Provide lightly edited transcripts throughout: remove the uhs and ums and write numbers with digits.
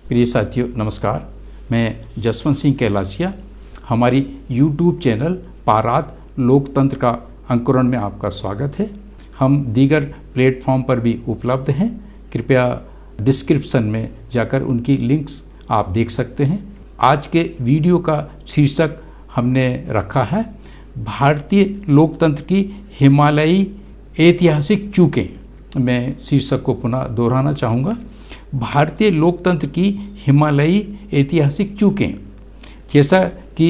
प्रिय साथियों नमस्कार, मैं जसवंत सिंह कैलासिया। हमारी YouTube चैनल पारात लोकतंत्र का अंकुरण में आपका स्वागत है। हम दीगर प्लेटफॉर्म पर भी उपलब्ध हैं। कृपया डिस्क्रिप्शन में जाकर उनकी लिंक्स आप देख सकते हैं। आज के वीडियो का शीर्षक हमने रखा है भारतीय लोकतंत्र की हिमालयी ऐतिहासिक चूकें। मैं शीर्षक को पुनः दोहराना चाहूँगा, भारतीय लोकतंत्र की हिमालयी ऐतिहासिक चूकें। जैसा कि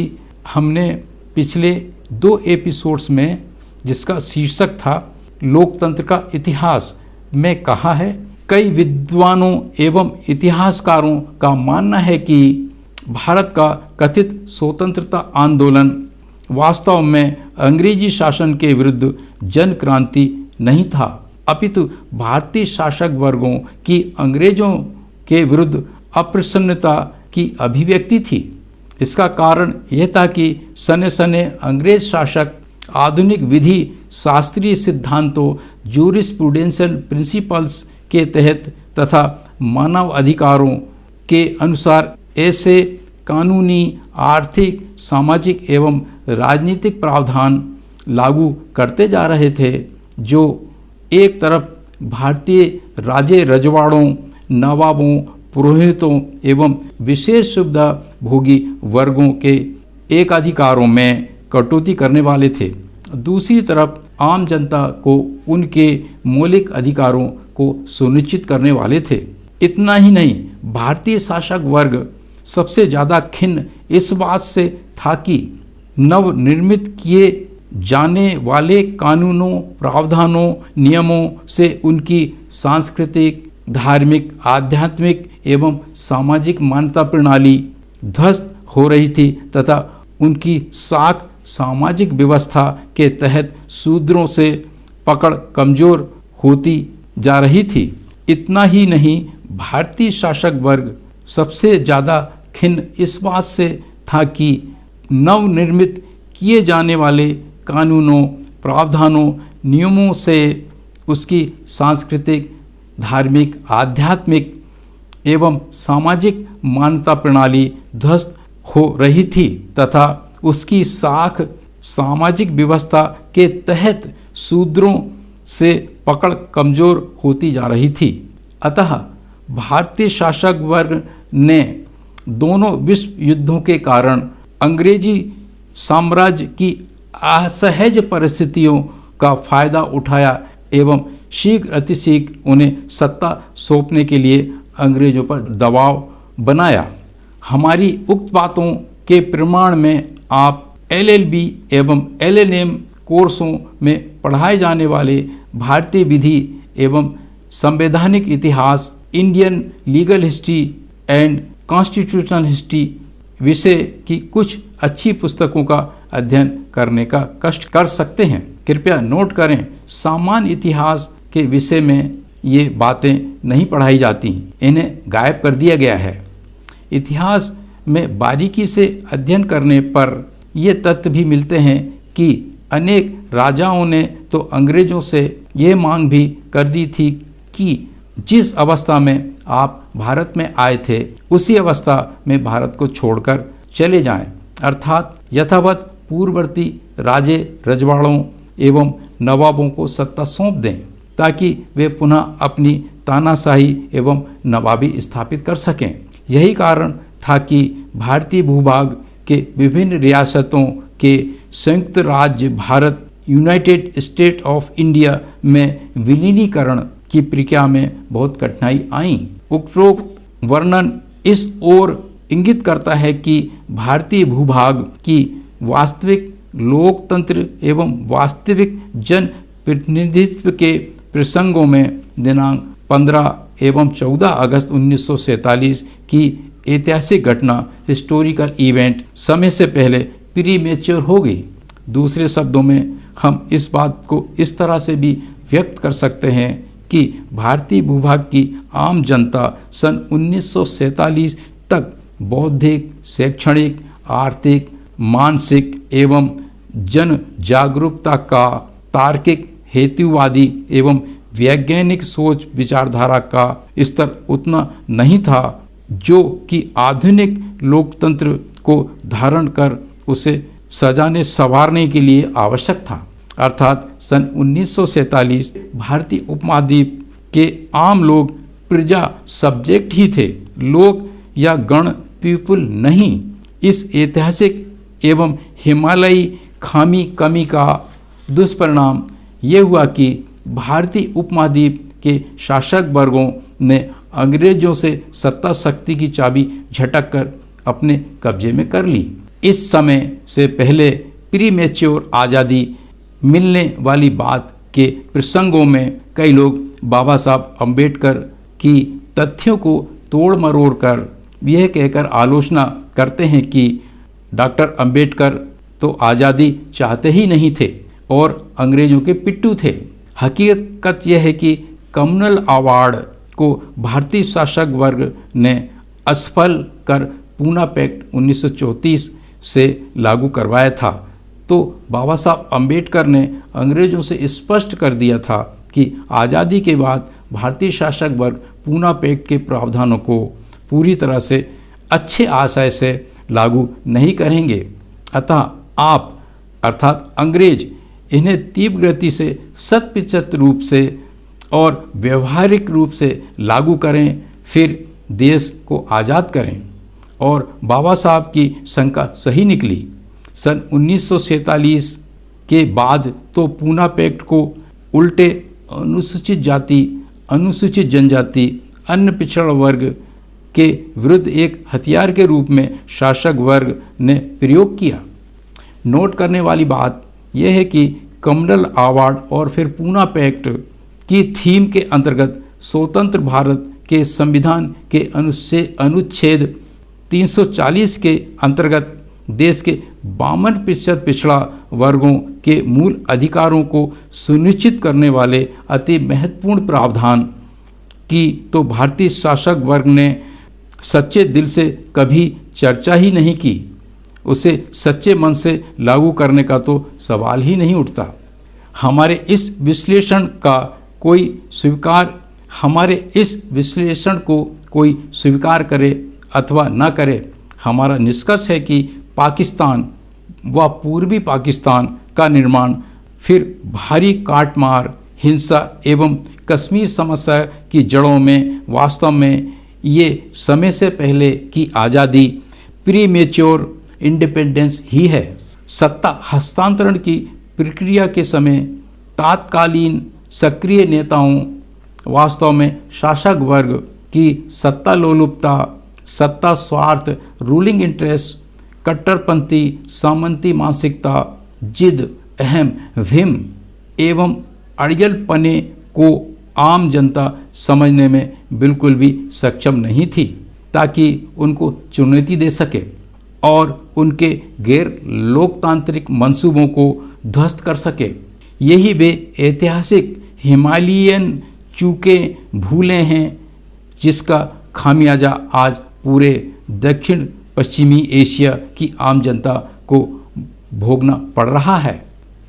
हमने पिछले 2 एपिसोड्स में जिसका शीर्षक था लोकतंत्र का इतिहास में कहा है, कई विद्वानों एवं इतिहासकारों का मानना है कि भारत का कथित स्वतंत्रता आंदोलन वास्तव में अंग्रेजी शासन के विरुद्ध जन क्रांति नहीं था, अपितु भारतीय शासक वर्गों की अंग्रेजों के विरुद्ध अप्रसन्नता की अभिव्यक्ति थी। इसका कारण यह था कि सने सने अंग्रेज शासक आधुनिक विधि शास्त्रीय सिद्धांतों जूरिस्प्रूडेंशियल प्रिंसिपल्स के तहत तथा मानव अधिकारों के अनुसार ऐसे कानूनी, आर्थिक, सामाजिक एवं राजनीतिक प्रावधान लागू करते जा रहे थे जो एक तरफ भारतीय राजे रजवाड़ों, नवाबों, पुरोहितों एवं विशेष सुविधा भोगी वर्गों के एकाधिकारों में कटौती करने वाले थे, दूसरी तरफ आम जनता को उनके मौलिक अधिकारों को सुनिश्चित करने वाले थे। इतना ही नहीं, भारतीय शासक वर्ग सबसे ज़्यादा खिन्न इस बात से था कि नवनिर्मित किए जाने वाले कानूनों, प्रावधानों, नियमों से उनकी सांस्कृतिक, धार्मिक, आध्यात्मिक एवं सामाजिक मान्यता प्रणाली ध्वस्त हो रही थी तथा उनकी साख सामाजिक व्यवस्था के तहत शूद्रों से पकड़ कमजोर होती जा रही थी। इतना ही नहीं, भारतीय शासक वर्ग सबसे ज़्यादा खिन्न इस बात से था कि नवनिर्मित किए जाने वाले कानूनों, प्रावधानों, नियमों से उसकी सांस्कृतिक, धार्मिक, आध्यात्मिक एवं सामाजिक मान्यता प्रणाली ध्वस्त हो रही थी तथा उसकी साख सामाजिक व्यवस्था के तहत शूद्रों से पकड़ कमजोर होती जा रही थी। अतः भारतीय शासक वर्ग ने दोनों विश्व युद्धों के कारण अंग्रेजी साम्राज्य की असहज परिस्थितियों का फायदा उठाया एवं शीघ्र अतिशीघ्र उन्हें सत्ता सौंपने के लिए अंग्रेजों पर दबाव बनाया। हमारी उक्त बातों के प्रमाण में आप LLB एवं LLM कोर्सों में पढ़ाए जाने वाले भारतीय विधि एवं संवैधानिक इतिहास, Indian legal history and constitutional history विषय की कुछ अच्छी पुस्तकों का अध्ययन करने का कष्ट कर सकते हैं। कृपया नोट करें, सामान्य इतिहास के विषय में ये बातें नहीं पढ़ाई जाती, इन्हें गायब कर दिया गया है। इतिहास में बारीकी से अध्ययन करने पर ये तथ्य भी मिलते हैं कि अनेक राजाओं ने तो अंग्रेजों से ये मांग भी कर दी थी कि जिस अवस्था में आप भारत में आए थे उसी अवस्था में भारत को छोड़कर चले जाएं, अर्थात यथावत पूर्ववर्ती राजे रजवाड़ों एवं नवाबों को सत्ता सौंप दें ताकि वे पुनः अपनी तानाशाही एवं नवाबी स्थापित कर सकें। यही कारण था कि भारतीय भूभाग के विभिन्न रियासतों के संयुक्त राज्य Bharat United state of India में विलीनीकरण की प्रक्रिया में बहुत कठिनाई आई। उपरोक्त वर्णन इस ओर इंगित करता है कि भारतीय भूभाग की वास्तविक लोकतंत्र एवं वास्तविक जन प्रतिनिधित्व के प्रसंगों में दिनांक 15 एवं 14 अगस्त 1947 की ऐतिहासिक घटना हिस्टोरिकल इवेंट समय से पहले प्रीमेच्योर हो गई। दूसरे शब्दों में हम इस बात को इस तरह से भी व्यक्त कर सकते हैं कि भारतीय भूभाग की आम जनता सन 1947 तक बौद्धिक, शैक्षणिक, आर्थिक, मानसिक एवं जन जागरूकता का तार्किक, हेतुवादी एवं वैज्ञानिक सोच विचारधारा का स्तर उतना नहीं था जो कि आधुनिक लोकतंत्र को धारण कर उसे सजाने संवारने के लिए आवश्यक था। अर्थात सन 1947 भारतीय उपमहाद्वीप के आम लोग प्रजा सब्जेक्ट ही थे, लोग या गण पीपुल नहीं। इस ऐतिहासिक एवं हिमालयी खामी कमी का दुष्परिणाम ये हुआ कि भारतीय उपमहाद्वीप के शासक वर्गों ने अंग्रेजों से सत्ता शक्ति की चाबी झटक कर अपने कब्जे में कर ली। इस समय से पहले प्रीमेच्योर आज़ादी मिलने वाली बात के प्रसंगों में कई लोग बाबा साहब अम्बेडकर की तथ्यों को तोड़ मरोड़ कर यह कहकर आलोचना करते हैं कि डॉक्टर अम्बेडकर तो आज़ादी चाहते ही नहीं थे और अंग्रेजों के पिट्ठू थे। हकीकत यह है कि कम्युनल अवार्ड को भारतीय शासक वर्ग ने असफल कर पूना पैक्ट 1934 से लागू करवाया था। तो बाबा साहब अम्बेडकर ने अंग्रेजों से स्पष्ट कर दिया था कि आज़ादी के बाद भारतीय शासक वर्ग पूना पैक्ट के प्रावधानों को पूरी तरह से अच्छे आशय से लागू नहीं करेंगे। अतः आप अर्थात अंग्रेज इन्हें तीव्र गति से 100% रूप से और व्यवहारिक रूप से लागू करें, फिर देश को आज़ाद करें। और बाबा साहब की शंका सही निकली। सन 1947 के बाद तो पूना पैक्ट को उल्टे अनुसूचित जाति, अनुसूचित जनजाति, अन्य पिछड़ा वर्ग के विरुद्ध एक हथियार के रूप में शासक वर्ग ने प्रयोग किया। नोट करने वाली बात यह है कि कम्युनल अवार्ड और फिर पूना पैक्ट की थीम के अंतर्गत स्वतंत्र भारत के संविधान के अनुच्छेद 340 के अंतर्गत देश के 52% पिछड़ा वर्गों के मूल अधिकारों को सुनिश्चित करने वाले अति महत्वपूर्ण प्रावधान की तो भारतीय शासक वर्ग ने सच्चे दिल से कभी चर्चा ही नहीं की। उसे सच्चे मन से लागू करने का तो सवाल ही नहीं उठता। हमारे इस विश्लेषण को कोई स्वीकार करे अथवा न करे, हमारा निष्कर्ष है कि पाकिस्तान व पूर्वी पाकिस्तान का निर्माण फिर भारी काटमार, हिंसा एवं कश्मीर समस्या की जड़ों में वास्तव में ये समय से पहले की आज़ादी, प्रीमेच्योर इंडिपेंडेंस ही है। सत्ता हस्तांतरण की प्रक्रिया के समय तात्कालीन सक्रिय नेताओं वास्तव में शासक वर्ग की सत्ता लोलुपता, सत्ता स्वार्थ, रूलिंग इंटरेस्ट, कट्टरपंथी सामंती मानसिकता, जिद, अहम विम एवं अड़ियलपने को आम जनता समझने में बिल्कुल भी सक्षम नहीं थी ताकि उनको चुनौती दे सके और उनके गैर लोकतांत्रिक मंसूबों को ध्वस्त कर सके। यही वे ऐतिहासिक हिमालयन चूकें भूले हैं जिसका खामियाजा आज पूरे दक्षिण पश्चिमी एशिया की आम जनता को भोगना पड़ रहा है।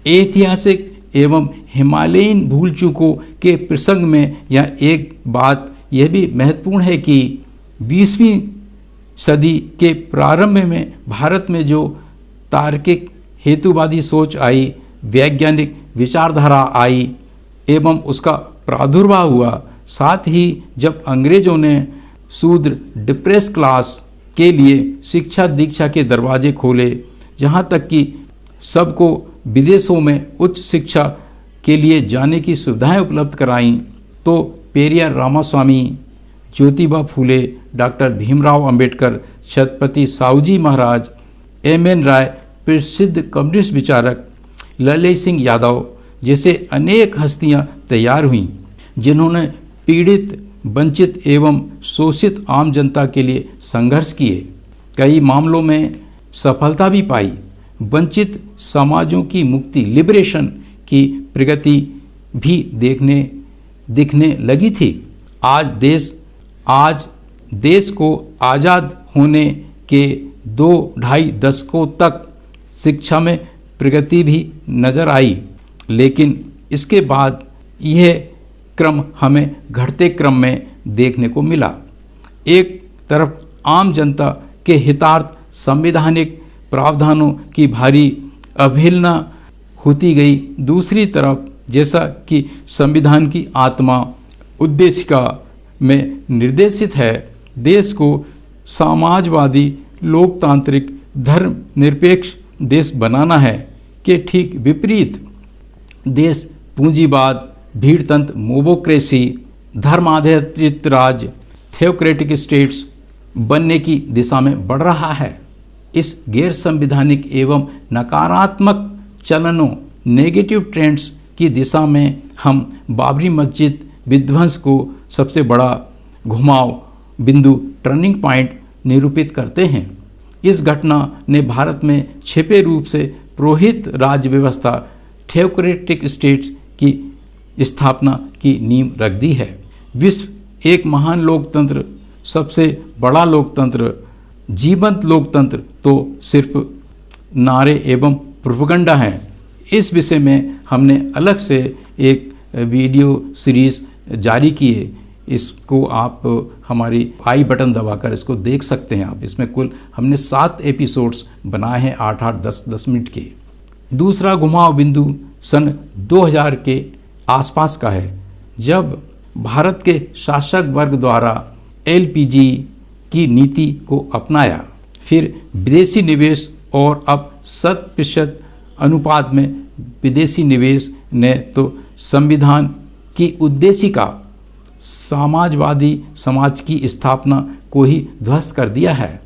ऐतिहासिक एवं हिमालयन भूल चूकों के प्रसंग में यह एक बात यह भी महत्वपूर्ण है कि 20वीं सदी के प्रारंभ में भारत में जो तार्किक हेतुवादी सोच आई, वैज्ञानिक विचारधारा आई एवं उसका प्रादुर्भाव हुआ, साथ ही जब अंग्रेजों ने शूद्र डिप्रेस क्लास के लिए शिक्षा दीक्षा के दरवाजे खोले, जहाँ तक कि सबको विदेशों में उच्च शिक्षा के लिए जाने की सुविधाएं उपलब्ध कराईं, तो पेरियार रामास्वामी, ज्योतिबा फूले, डॉक्टर भीमराव अंबेडकर, छत्रपति साहूजी महाराज, एम.एन. राय, प्रसिद्ध कम्युनिस्ट विचारक ललित सिंह यादव जैसे अनेक हस्तियां तैयार हुईं, जिन्होंने पीड़ित, वंचित एवं शोषित आम जनता के लिए संघर्ष किए। कई मामलों में सफलता भी पाई। वंचित समाजों की मुक्ति, लिबरेशन की प्रगति भी दिखने लगी थी। आज देश को आज़ाद होने के 2-2.5 दशकों तक शिक्षा में प्रगति भी नजर आई, लेकिन इसके बाद यह क्रम हमें घटते क्रम में देखने को मिला। एक तरफ आम जनता के हितार्थ संवैधानिक प्रावधानों की भारी अवहेलना होती गई। दूसरी तरफ जैसा कि संविधान की आत्मा उद्देशिका में निर्देशित है, देश को समाजवादी लोकतांत्रिक धर्मनिरपेक्ष देश बनाना है, के ठीक विपरीत देश पूंजीवाद, भीड़तंत्र, मोबोक्रेसी, धर्माधारित राज्य, थियोक्रेटिक स्टेट्स बनने की दिशा में बढ़ रहा है। इस गैर संवैधानिक एवं नकारात्मक चलनों, नेगेटिव ट्रेंड्स की दिशा में हम बाबरी मस्जिद विध्वंस को सबसे बड़ा घुमाव बिंदु, टर्निंग पॉइंट निरूपित करते हैं। इस घटना ने भारत में छिपे रूप से पुरोहित राज्य व्यवस्था, थियोक्रेटिक स्टेट्स की स्थापना की नींव रख दी है। विश्व एक महान लोकतंत्र, सबसे बड़ा लोकतंत्र, जीवंत लोकतंत्र तो सिर्फ नारे एवं प्रोपेगेंडा हैं। इस विषय में हमने अलग से एक वीडियो सीरीज जारी की है। इसको आप हमारी आई बटन दबाकर इसको देख सकते हैं आप। इसमें कुल हमने 7 एपिसोड्स बनाए हैं, 8-8, 10-10 मिनट के। दूसरा घुमाव बिंदु सन 2000 के आसपास का है, जब भारत के शासक वर्ग द्वारा एलपीजी की नीति को अपनाया। फिर विदेशी निवेश और अब 100% अनुपात में विदेशी निवेश ने तो संविधान की उद्देशिका, समाजवादी समाज की स्थापना को ही ध्वस्त कर दिया है।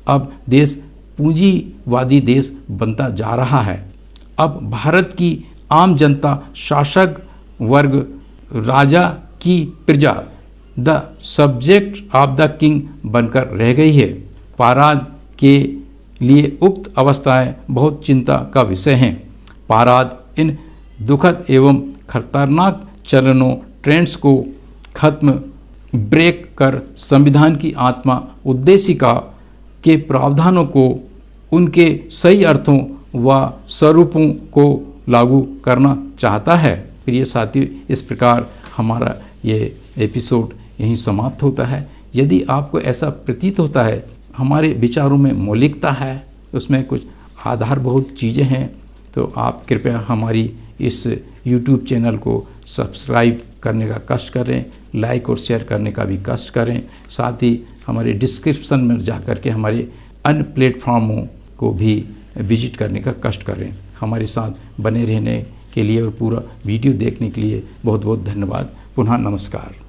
अब देश पूंजीवादी देश बनता जा रहा है। अब भारत की आम जनता शासक वर्ग, राजा की प्रजा, the subject of the king बनकर रह गई है। पाराद के लिए उक्त अवस्थाएं बहुत चिंता का विषय हैं। पाराद इन दुखद एवं खतरनाक चलनों, ट्रेंड्स को खत्म, ब्रेक कर संविधान की आत्मा, उद्देशिका के प्रावधानों को उनके सही अर्थों व स्वरूपों को लागू करना चाहता है। प्रिय साथियों, इस प्रकार हमारा ये एपिसोड यहीं समाप्त होता है। यदि आपको ऐसा प्रतीत होता है हमारे विचारों में मौलिकता है, उसमें कुछ आधारभूत चीज़ें हैं, तो आप कृपया हमारी इस YouTube चैनल को सब्सक्राइब करने का कष्ट करें, लाइक और शेयर करने का भी कष्ट करें। साथ ही हमारे डिस्क्रिप्शन में जाकर के हमारे अन्य प्लेटफॉर्मों को भी विजिट करने का कष्ट करें। हमारे साथ बने रहने के लिए और पूरा वीडियो देखने के लिए बहुत बहुत धन्यवाद। पुनः नमस्कार।